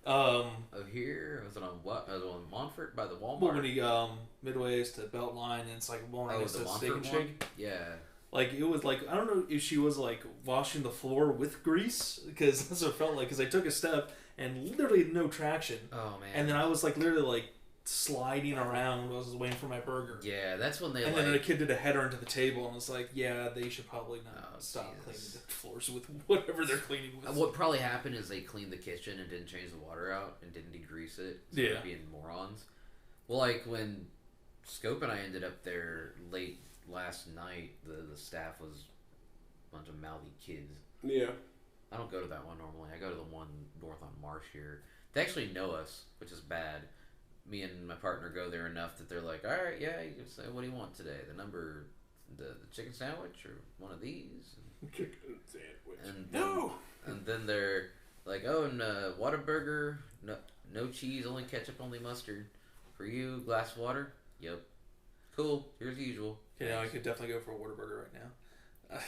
Of here? Was it on what? Was it on Montfort by the Walmart? Well, when you midways to Beltline, and it's like one the next to Steak and Montfort Shake. one? Yeah. Like it was like I don't know if she was like washing the floor with grease because that's what it felt like. Because I took a step and literally no traction. Oh man. And then I was like literally like sliding around while I was waiting for my burger. Yeah, that's when they. And then a kid did a header into the table and was like, "Yeah, they should probably not stop cleaning the floors with whatever they're cleaning with." What probably happened is they cleaned the kitchen and didn't change the water out and didn't degrease it. So yeah. Being morons. Well, like when Scope and I ended up there late last night, the staff was a bunch of mouthy kids. Yeah. I don't go to that one normally. I go to the one north on Marsh here. They actually know us, which is bad. Me and my partner go there enough that they're like, all right, yeah, you can say, what do you want today? The chicken sandwich or one of these? Chicken sandwich. And then, and then they're like, oh, and Whataburger, no cheese, only ketchup, only mustard. For you, glass of water? Yep. Cool. Here's the usual. Yeah, I could definitely go for a Whataburger right now.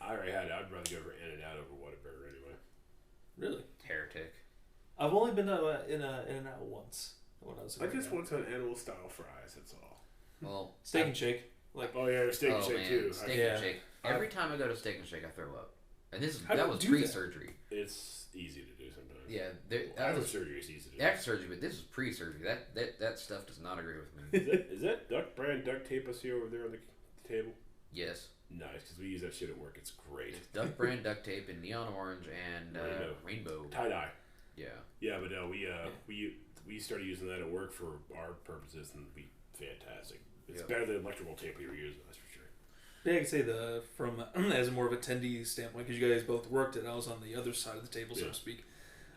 I already had it. I'd rather go for In-N-Out over Whataburger anyway. Really? Heretic. I've only been in In-N-Out once. When I was just want some animal style fries. That's all. Well, Steak and Shake. Like Steak and Shake too. Steak and Shake. Every time I go to Steak and Shake, I throw up. And that was pre-surgery. It's easy to do sometimes. Yeah, after surgery is easy to do. After surgery, but this is pre-surgery. That stuff does not agree with me. Is that Duck brand duct tape I see over there on the table? Yes. Nice, because we use that shit at work. It's great. It's Duck brand duct tape in neon orange and rainbow. Tie dye. Yeah. Yeah, but we started using that at work for our purposes, and it'd be fantastic. It's better than electrical tape we were using, that's for sure. Yeah, I can say from as more of an attendee standpoint, because you guys both worked it, I was on the other side of the table, so to speak.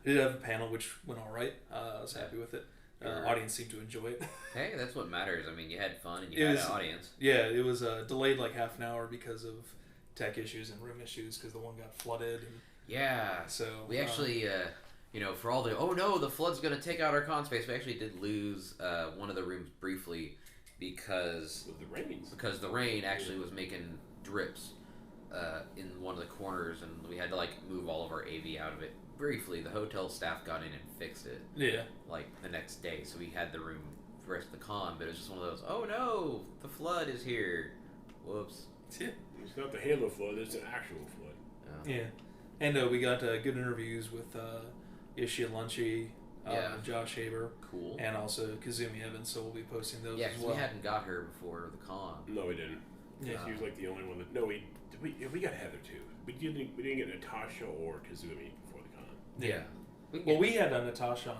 I did have a panel, which went all right. I was happy with it. Audience seemed to enjoy it. Hey, that's what matters. I mean, you had fun and you had an audience. Yeah, it was delayed like half an hour because of tech issues and room issues because the one got flooded. And, yeah. So we actually, for all the the flood's going to take out our con space. We actually did lose one of the rooms briefly because the rain actually was making drips in one of the corners, and we had to like move all of our AV out of it. Briefly, the hotel staff got in and fixed it. Yeah. Like the next day, so we had the room for the rest of the con, but it was just one of those. Oh no, the flood is here. Whoops. Yeah. It's not the Halo flood; it's an actual flood. Yeah. And we got good interviews with Ishii Lunchy, Josh Haber, cool, and also Kazumi Evans. So we'll be posting those. Yeah, as well. We hadn't got her before the con. No, we didn't. Yeah, she was like the only one that. No, we got Heather too. We didn't get Natasha or Kazumi before the con. Yeah. We had Natasha on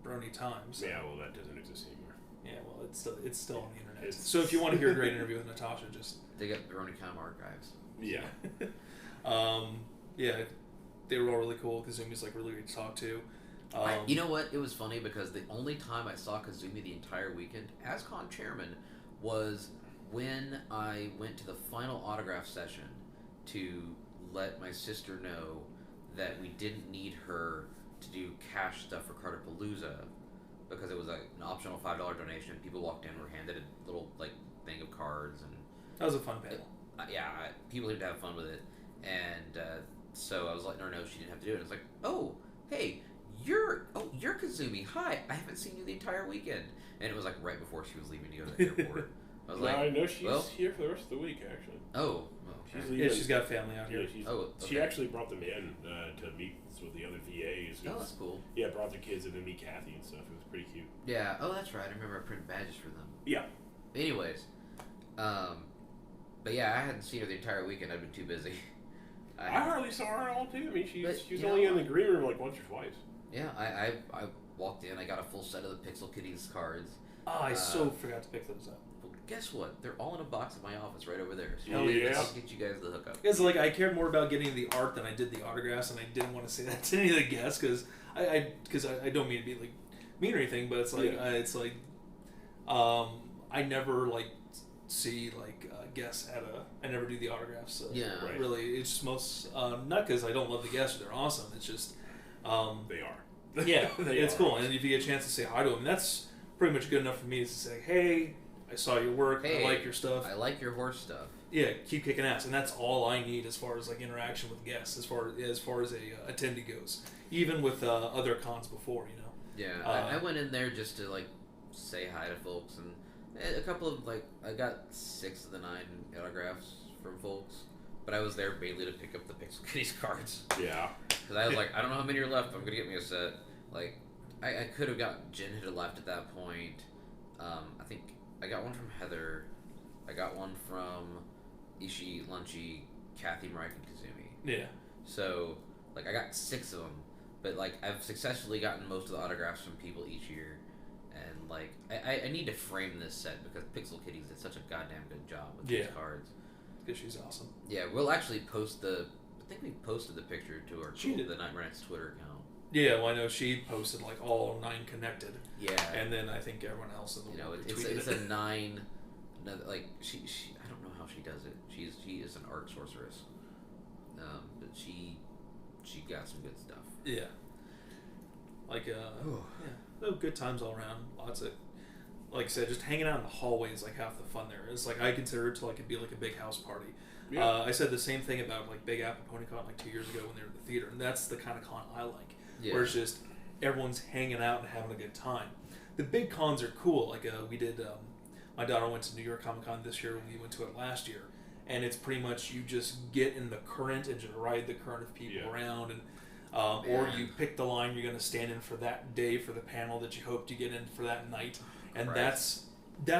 Brony Times. So. Yeah, well, that doesn't exist anymore. Yeah, well, it's still on the internet. So if you want to hear a great interview with Natasha, just they got BronyCon archives. Yeah. Yeah, they were all really cool. Kazumi's like really great to talk to. You know what? It was funny because the only time I saw Kazumi the entire weekend as con chairman was when I went to the final autograph session to let my sister know that we didn't need her to do cash stuff for Cartapalooza because it was an optional $5 donation. People walked in, were handed a little like thing of cards, and that was a fun panel. People seemed to have fun with it, and so I was letting her know she didn't have to do it. It's like, oh, hey, you're Kazumi. Hi, I haven't seen you the entire weekend, and it was like right before she was leaving to go to the airport. I was I know she's here for the rest of the week actually. Oh. Yeah, she's got family out here. She actually brought them in to meet with the other VAs. Oh, that's cool. Yeah, brought their kids in to meet Kathy and stuff. It was pretty cute. Yeah. Oh, that's right. I remember I printed badges for them. Yeah. Anyways, but yeah, I hadn't seen her the entire weekend. I've been too busy. I hardly saw her at all too. I mean, she was only in the green room like once or twice. Yeah, I walked in. I got a full set of the Pixel Kitties cards. Oh, I so forgot to pick those up. Well, guess what? They're all in a box in my office right over there. So I'll get you guys the hookup. It's like I cared more about getting the art than I did the autographs, and I didn't want to say that to any of the guests because I don't mean to be like mean or anything, but it's like I never like see like guests at I never do the autographs. So right. Really, it's just most not because I don't love the guests or they're awesome. It's just they are. Yeah, it's cool, and if you get a chance to say hi to them, that's pretty much good enough for me to say, hey, I saw your work, I like your stuff. I like your horse stuff. Yeah, keep kicking ass, and that's all I need as far as like interaction with guests, as far as a attendee goes. Even with other cons before, you know. Yeah, I went in there just to like say hi to folks, and a couple of like I got 6 of the 9 autographs from folks, but I was there mainly to pick up the Pixel Kitties cards. Yeah. Because I was like, I don't know how many are left. I'm gonna get me a set. Like, I could have got Jen had left at that point. I think I got one from Heather. I got one from Ishii, Lunchy, Kathy, Mike, and Kazumi. Yeah. So, like, I got 6 of them. But, like, I've successfully gotten most of the autographs from people each year. And, like, I need to frame this set because Pixel Kitties did such a goddamn good job with these cards. Because she's awesome. Yeah, we'll actually post I think we posted the picture to the Nightmare Nights Twitter account. Yeah, well, I know she posted like all 9 connected. Yeah. And then I think everyone else in the world it's a 9. Like she I don't know how she does it. She is an art sorceress. But she got some good stuff. Yeah. Like good times all around. Lots of, like I said, just hanging out in the hallway is like half the fun there. It's like I consider it to like be like a big house party. Yeah. I said the same thing about like Big Apple PonyCon like 2 years ago when they were at the theater, and that's the kind of con I like. Yeah. Where it's just everyone's hanging out and having a good time. The big cons are cool. Like we did, my daughter went to New York Comic Con this year. We went to it last year, and it's pretty much you just get in the current and just ride the current of people around, and or you pick the line you're going to stand in for that day for the panel that you hope to get in for that night, and that's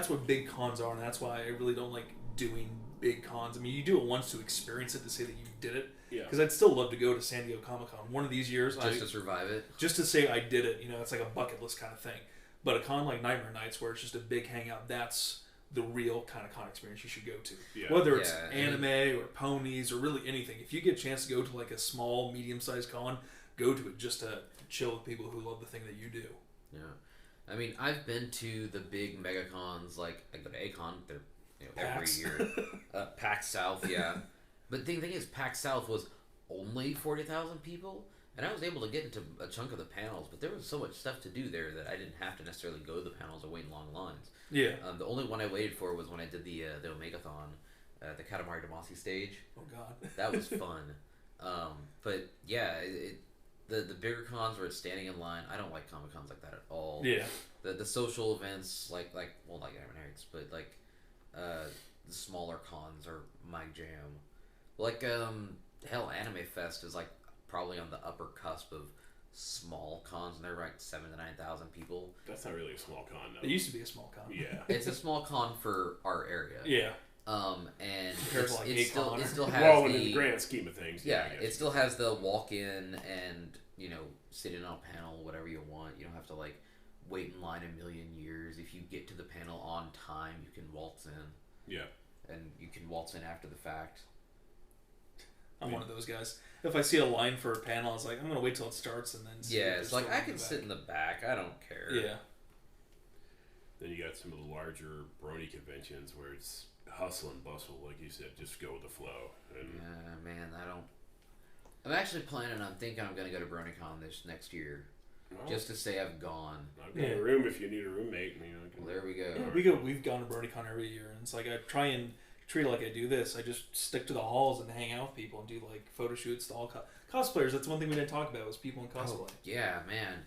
what big cons are, and that's why I really don't like doing big cons. I mean, you do it once to experience it, to say that you did it. Yeah. Because I'd still love to go to San Diego Comic Con one of these years. Just to survive it? Just to say I did it. You know, it's like a bucket list kind of thing. But a con like Nightmare Nights, where it's just a big hangout, that's the real kind of con experience you should go to. Yeah. Whether it's anime or ponies or really anything. If you get a chance to go to like a small, medium-sized con, go to it just to chill with people who love the thing that you do. Yeah. I mean, I've been to the big mega cons, like I go to A-Con, they're every year. PAX South, yeah. But the thing is, PAX South was only 40,000 people, and I was able to get into a chunk of the panels, but there was so much stuff to do there that I didn't have to necessarily go to the panels or wait in long lines. Yeah. The only one I waited for was when I did the Omegathon, the Katamari Damacy stage. Oh, God. That was fun. But, yeah, the bigger cons where it's standing in line, I don't like Comic Cons like that at all. Yeah. The social events, like Nightmare Nights, but, like, the smaller cons are my jam. Like, hell, Anime Fest is, like, probably on the upper cusp of small cons, and they're, like, 7,000 to 9,000 people. That's not really a small con, though. It used to be a small con. Yeah. It's a small con for our area. Yeah. And it still has well, in the grand scheme of things. Yeah, it still has the walk-in and, sit in on a panel, whatever you want. You don't have to, like, wait in line a million years. If you get to the panel on time, you can waltz in. Yeah. And you can waltz in after the fact. I'm one of those guys. If I see a line for a panel, it's like, I'm going to wait till it starts and then see. Yeah, it's like, I can sit in the back. I don't care. Yeah. Then you got some of the larger brony conventions where it's hustle and bustle, like you said, just go with the flow. And yeah, man, I'm actually planning on thinking I'm going to go to BronyCon this next year. Well, Just to say I've gone. I've got a room if you need a roommate. Well, there we go. Yeah, we've gone to BronyCon every year, and it's like I try and treat it like I do this. I just stick to the halls and hang out with people and do like photo shoots to all cosplayers. That's one thing we didn't talk about was people in cosplay. Oh, yeah, man.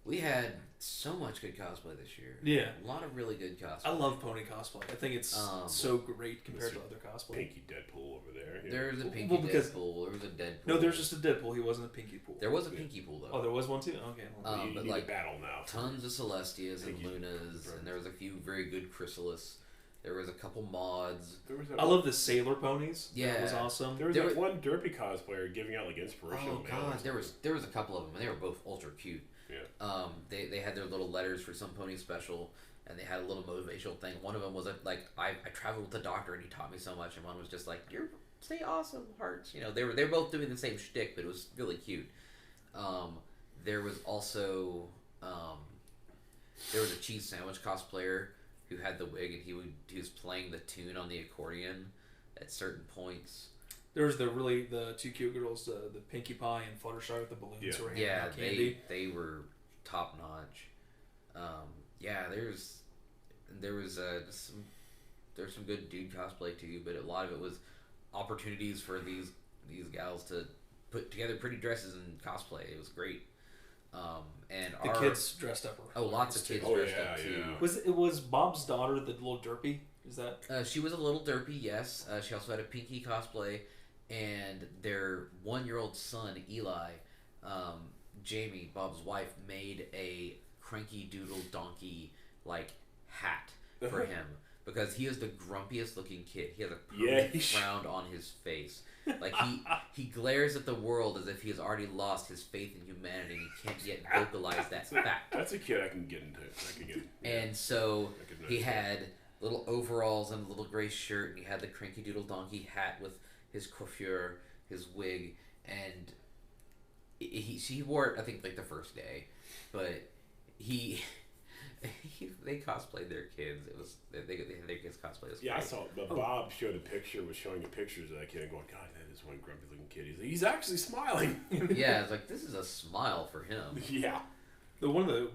We had so much good cosplay this year. Yeah. A lot of really good cosplay. I love pony cosplay. I think it's so great compared to other cosplay. Pinky Deadpool over there. Yeah. There's a Pinky Deadpool. There was a Deadpool. No, there's just a Deadpool. He wasn't a Pinky Pool. There was a Pinky Pool, though. Oh, there was one too? Okay. Well, you but need like a battle now. tons of Celestias and Lunas, and there was a few very good Chrysalis. There was a couple mods. I love the Sailor ponies. Yeah. That was awesome. There was one derpy cosplayer giving out like inspirational. Oh god, there was a couple of them, and they were both ultra cute. Yeah. They had their little letters for some pony special, and they had a little motivational thing. One of them was like I traveled with the doctor, and he taught me so much. And one was just like stay awesome, hearts. You know, they were both doing the same shtick, but it was really cute. There was also there was a cheese sandwich cosplayer who had the wig, and he was playing the tune on the accordion at certain points. There was the two cute girls, the Pinkie Pie and Fluttershy with the balloons who were handing out candy. They were top notch. There was some good dude cosplay too, but a lot of it was opportunities for these gals to put together pretty dresses and cosplay. It was great. And the kids dressed up. Lots of kids dressed up too. Yeah. Was Bob's daughter the little derpy? Is that? She was a little derpy, yes. She also had a Pinky cosplay, and their 1-year-old son Eli, Jamie, Bob's wife, made a cranky doodle donkey like hat for him because he is the grumpiest looking kid. He has a permanent frown on his face. Like he glares at the world as if he has already lost his faith in humanity and he can't yet vocalize that fact. That's a kid I can get into. And so he had little overalls and a little gray shirt, and he had the cranky doodle donkey hat with his coiffure, his wig, and he wore it I think like the first day, but they cosplayed their kids. It was they had their kids cosplay. Yeah, I saw. But Bob showed a picture, was showing you pictures of that kid, and going, God, that is one grumpy looking kid. He's actually smiling. Yeah, it's like this is a smile for him. Yeah. One of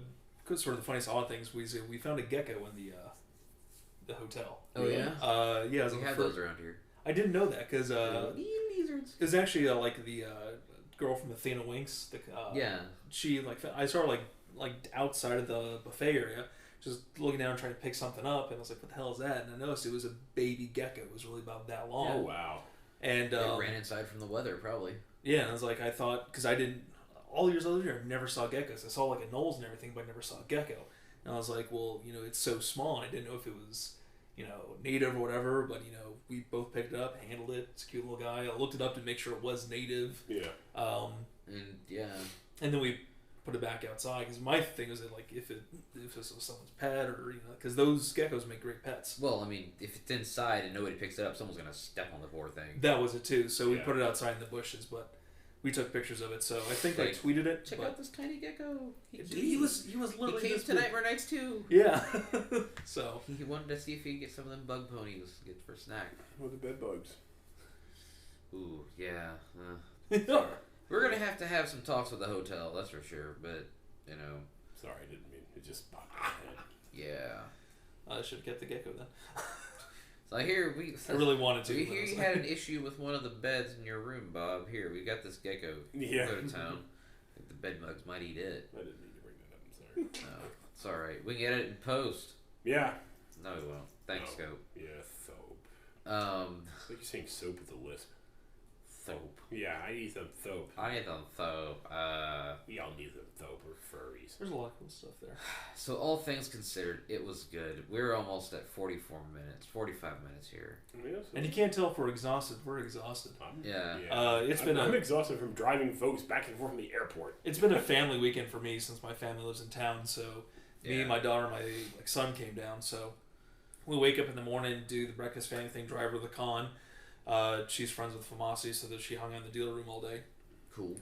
the sort of the funniest odd things we found a gecko in the hotel. Oh yeah. Yeah. We have those around here. I didn't know that because lizards. It was actually like the girl from Athena Winks. She I saw her like outside of the buffet area, just looking down trying to pick something up, and I was like, "What the hell is that?" And I noticed it was a baby gecko. It was really about that long. Oh wow! And it ran inside from the weather, probably. Yeah, and I was like, I thought because I didn't all years later, I never saw geckos. I saw like a Knowles and everything, but I never saw a gecko. And I was like, well, it's so small, and I didn't know if it was native or whatever. But we both picked it up, handled it. It's a cute little guy. I looked it up to make sure it was native. Yeah. And then we put it back outside because my thing was that like if this was someone's pet or because those geckos make great pets. Well, I mean, if it's inside and nobody picks it up, someone's gonna step on the poor thing. That was it too. So we put it outside in the bushes, but we took pictures of it. So I think I tweeted it. Check out this tiny gecko. He was literally he came to Nightmare Nights too. Yeah. So he wanted to see if he could get some of them bug ponies to get for a snack. Or the bed bugs. Ooh, yeah. We're gonna have some talks with the hotel, that's for sure. But sorry, I didn't mean it. Just popped in my head. Yeah. I should have kept the gecko then. So I hear I really wanted to. We hear you had an issue with one of the beds in your room, Bob. Here, we got this gecko. Yeah. Go to town. I think the bed bugs might eat it. I didn't mean to bring that up. I'm sorry. No, it's all right. We can get it in post. Yeah. No, we won't. Thanks, No. Scope. Yeah, soap. It's like you're saying soap with a lisp. Soap. Yeah, I need some soap. I need some soap. We all need some soap. We're furries. There's a lot of cool stuff there. So all things considered, it was good. We're almost at 45 minutes here. And you can't tell if we're exhausted. We're exhausted. I'm exhausted from driving folks back and forth from the airport. It's been a family weekend for me since my family lives in town. So me, my daughter, my son came down. So we wake up in the morning, do the breakfast family thing, drive her to the con. She's friends with Famasi, so that she hung out in the dealer room all day. Cool.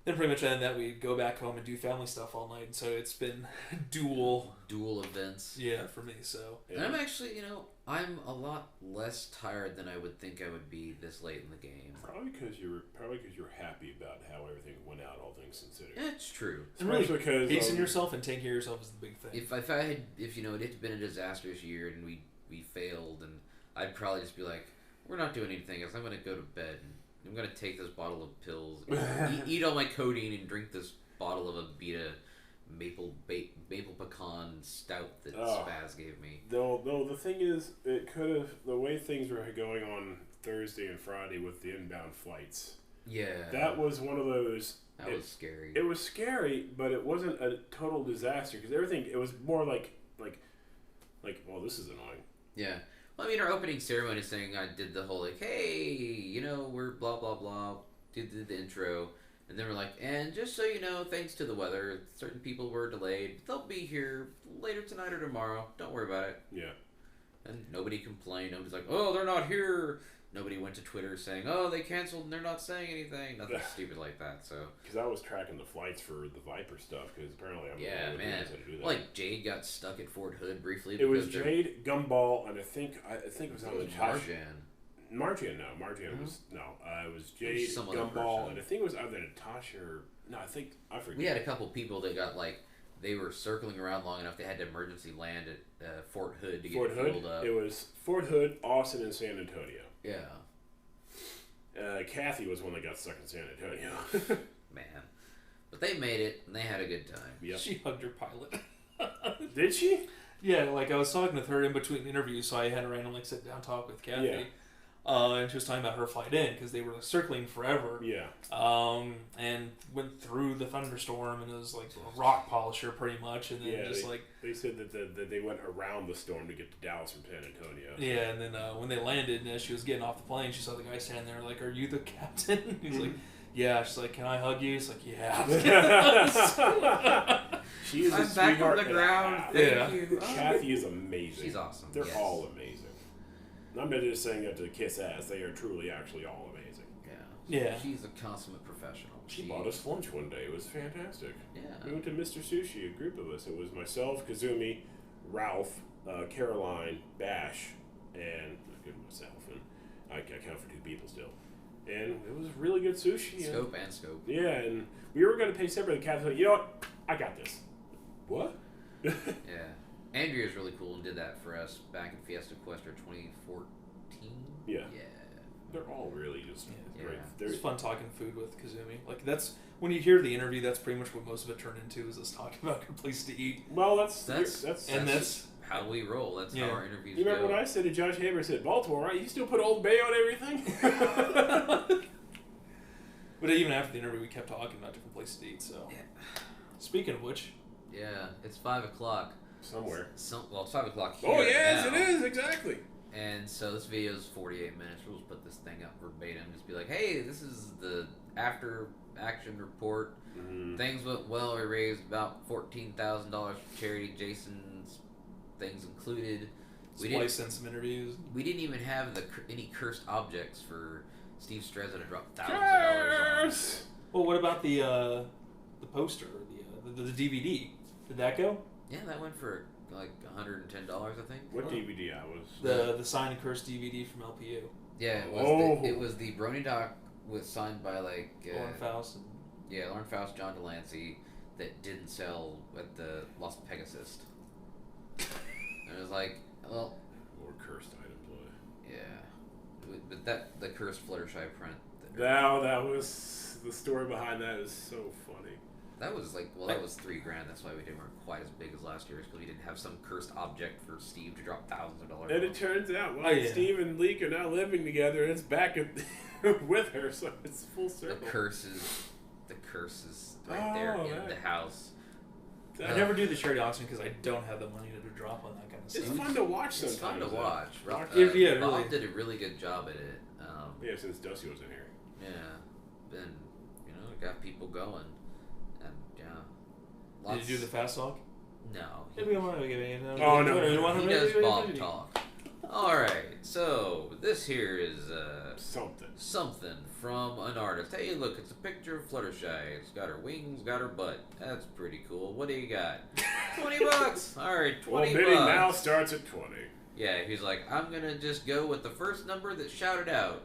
then pretty much that we go back home and do family stuff all night. So it's been dual events. Yeah, for me. So and I'm actually, I'm a lot less tired than I would think I would be this late in the game. Probably because you're happy about how everything went out, all things considered. Yeah, it's true. Especially because pacing yourself and taking care of yourself is the big thing. If it had been a disastrous year and we failed, and I'd probably just be like, we're not doing anything else. I'm gonna go to bed and I'm gonna take this bottle of pills, eat all my codeine, and drink this bottle of Abita maple pecan stout that Spaz gave me. No, the thing is, it could have, the way things were going on Thursday and Friday with the inbound flights. Yeah. That was one of those. That was scary. It was scary, but it wasn't a total disaster because everything. It was more like, well, this is annoying. Yeah. Well, I mean, our opening ceremony saying I did the whole like, hey, we're blah blah blah, did the intro. And then we're like, and just so you know, thanks to the weather, certain people were delayed. They'll be here later tonight or tomorrow. Don't worry about it. Yeah. And nobody complained. Nobody's like, oh, they're not here. Nobody went to Twitter saying, oh, they canceled and they're not saying anything. Nothing stupid like that. So. Because I was tracking the flights for the Viper stuff because apparently I'm man. How to do that. Like Jade got stuck at Fort Hood briefly. It was Jade, Gumball, and I think it was on the Marjan, no. Marjan was... No, it was Jade, Gumball, and I think it was either Natasha or... No, I forget. We had a couple people that got, they were circling around long enough they had to emergency land at Fort Hood to get fueled up. It was Fort Hood, Austin, and San Antonio. Yeah. Kathy was one that got stuck in San Antonio. Man. But they made it, and they had a good time. Yep. She hugged her pilot. Did she? Yeah, I was talking with her in between interviews, so I had a random sit down talk with Kathy. Yeah. And she was talking about her flight in because they were circling forever. Yeah. And went through the thunderstorm and it was a rock polisher pretty much, and then they said that they went around the storm to get to Dallas from San Antonio. Yeah, and then when they landed and as she was getting off the plane, she saw the guy standing there like, "Are you the captain?" He's like, "Yeah." She's like, "Can I hug you?" He's like, "Yeah." I'm back on the ground. Thank you. Kathy is amazing. She's awesome. They're all amazing. I'm not just saying that to kiss ass. They are truly, actually all amazing. Yeah. She's a consummate professional. She bought us lunch one day. It was fantastic. Yeah. We went to Mr. Sushi, a group of us. It was myself, Kazumi, Ralph, Caroline, Bash, and myself. And I count for 2 people still. And it was really good sushi. Scope. Yeah, and we were going to pay separately. Kathy said, you know what? I got this. What? Yeah. Andrea's really cool and did that for us back in Fiesta Quest 2014. Yeah. Yeah. They're all really just great. It's fun talking food with Kazumi. That's when you hear the interview. That's pretty much what most of it turned into, is us talking about good place to eat. Well, that's how we roll. That's how our interviews go. You remember what I said to Josh Haber? I said, Baltimore, right? You still put Old Bay on everything? But even after the interview, we kept talking about different places to eat. So, Speaking of which, it's 5:00 somewhere. It's 5:00 here. Oh yes, now. it is exactly. And so this video is 48 minutes. We'll just put this thing up verbatim. Just be like, hey, this is the after action report. Mm-hmm. Things went well. We raised about $14,000 for charity. Jason's things included. we sent some interviews. We didn't even have any cursed objects for Steve Strezza to drop thousands of dollars on. Well, what about the poster, the DVD? Did that go? Yeah, that went for like $110, I think. What DVD I was? The signed and cursed DVD from LPU. Yeah, it was the Brony Doc was signed by Lauren Faust. Lauren Faust, John Delancey, that didn't sell at the Las Pegasus. And it was like, well, more cursed items. Yeah, but the cursed Fluttershy print. That was the story behind that is so funny. That was that was $3,000. That's why we didn't work quite as big as last year's, because we didn't have some cursed object for Steve to drop thousands of dollars. And it turns out, Steve and Leek are now living together, and it's back with her, so it's full circle. The curse is right there in the house. I never do the charity auction because I don't have the money to drop on that kind of stuff. It's fun to watch sometimes. It's fun to watch. Bob really did a really good job at it. Since Dusty was in here. Yeah. And, got people going. And, yeah. Did you do the fast talk? No. We don't want to give any. Oh, no. He does Bob talk. Alright, so this here is something from an artist. Hey, look, it's a picture of Fluttershy. It's got her wings, got her butt. That's pretty cool. What do you got? $20. Alright, $20. Well, bidding now starts at 20. Yeah, he's like, I'm gonna just go with the first number that shouted out.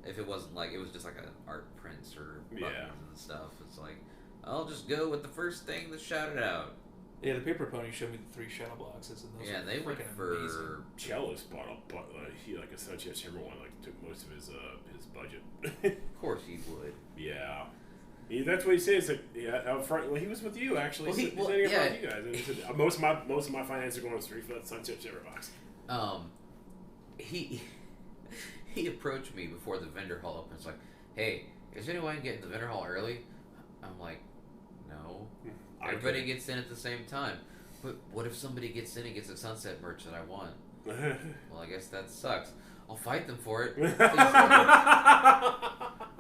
If it wasn't like, it was just like an art prints or buttons and stuff. It's like, I'll just go with the first thing that shouted out. Yeah, the paper pony showed me the 3 shadow boxes, and those yeah, were they went for amazing. Cellist bought a he like a Sunset Shimmer one, like took most of his budget. Of course he would. Yeah. That's what he says. Like, out front. Well, he was with you actually. Well, He's sitting in front of you guys. And he said, most of my finances are going straight for that Sunset Shimmer box. He approached me before the vendor hall opened. It's like, hey, is anyone getting to the vendor hall early? I'm like, no. Everybody gets in at the same time. But what if somebody gets in and gets a Sunset merch that I want? Well, I guess that sucks. I'll fight them for it.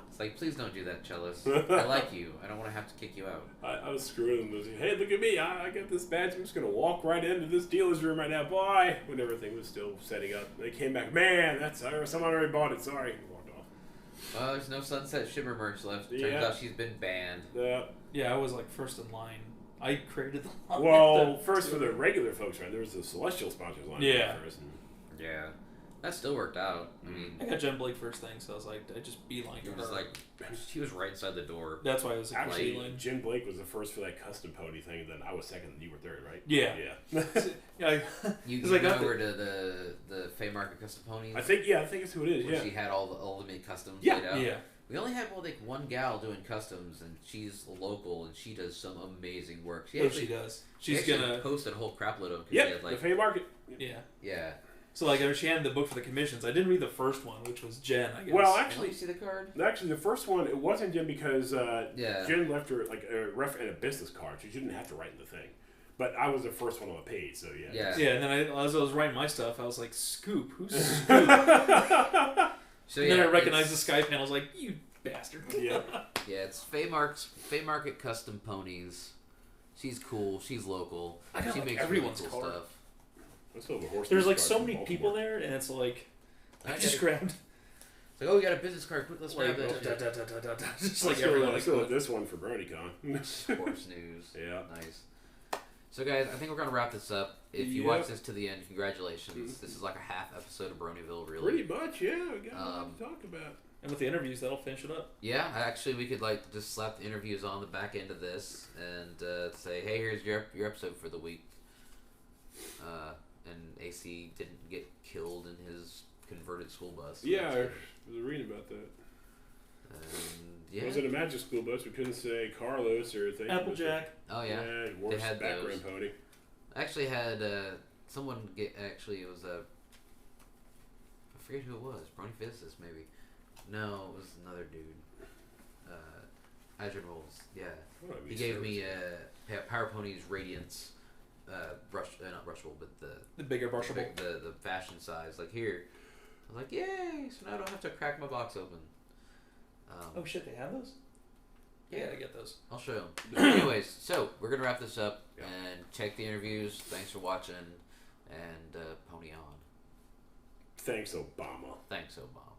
It's like, please don't do that, Cellist. I like you. I don't want to have to kick you out. I was screwing them. Hey, look at me. I got this badge. I'm just going to walk right into this dealer's room right now. Bye. When everything was still setting up. They came back. Man, someone already bought it. Sorry. Walked off. Well, there's no Sunset Shimmer merch left. Turns out she's been banned. Yeah, I was like first in line. I created the line. Well, first for the regular folks, right? There was the Celestial sponsors line. Yeah. First. Yeah. That still worked out. I mean, I got Jen Blake first thing, so I was like, I just beeline you her. were just like, she was right inside the door. That's why I was actually like, Jen Blake was the first for that custom pony thing, and then I was second, and you were third, right? Yeah. Yeah. You like went over to the Fay Market Custom Ponies. I think that's who it is. Where Yeah. she had all the ultimate customs Yeah. laid out. Yeah. We only had one gal doing customs, and she's local, and she does some amazing work. She does. She's She's gonna post a whole crapload of them. Yeah, the Fay Market. Yeah. Yeah. So like, she had the book for the commissions. I didn't read the first one, which was Jen, I guess. Well, Let actually, me see the card. Actually, the first one it wasn't Jen because Jen left her like a ref and a business card, so she didn't have to write in the thing. But I was the first one on the page, so yeah. Yeah. Yeah, and then as I was writing my stuff, I was like, Scoop, who's Scoop? So and then I recognized the Sky panel. I was like, you bastard. Yeah. Yeah, it's Fay Market Custom Ponies. She's cool. She's local. She makes everyone's really cool card. stuff. There's like so many people there, and it's like, I just grabbed. It's like, oh, we got a business card. Quick, let's grab it. Just like everyone. Let's go with this one for BronyCon. Sports news. Yeah. Nice. So, guys, I think we're going to wrap this up. If you watch this to the end, congratulations. This is like a half episode of Bronyville, really. Pretty much, yeah. We got a lot to talk about. And with the interviews, that'll finish it up. Yeah, actually, we could like just slap the interviews on the back end of this and say, hey, here's your episode for the week. And AC didn't get killed in his converted school bus. So yeah, I was reading about that. Yeah. Was it a magic school bus? We couldn't say Carlos or things. Applejack. Oh yeah. Worst background pony. I actually had someone get. Actually, it was I forget who it was. Brony Physicist, maybe. No, it was another dude. Adrian Rolls. Yeah. He gave me Power Ponies Radiance. Not brushable, but the bigger brushable. The fashion size. Like here. I was like, yay! So now I don't have to crack my box open. Oh shit, they have those? Yeah, I gotta get those. I'll show them. Anyways, so we're gonna wrap this up and check the interviews. Thanks for watching, and pony on. Thanks, Obama. Thanks, Obama.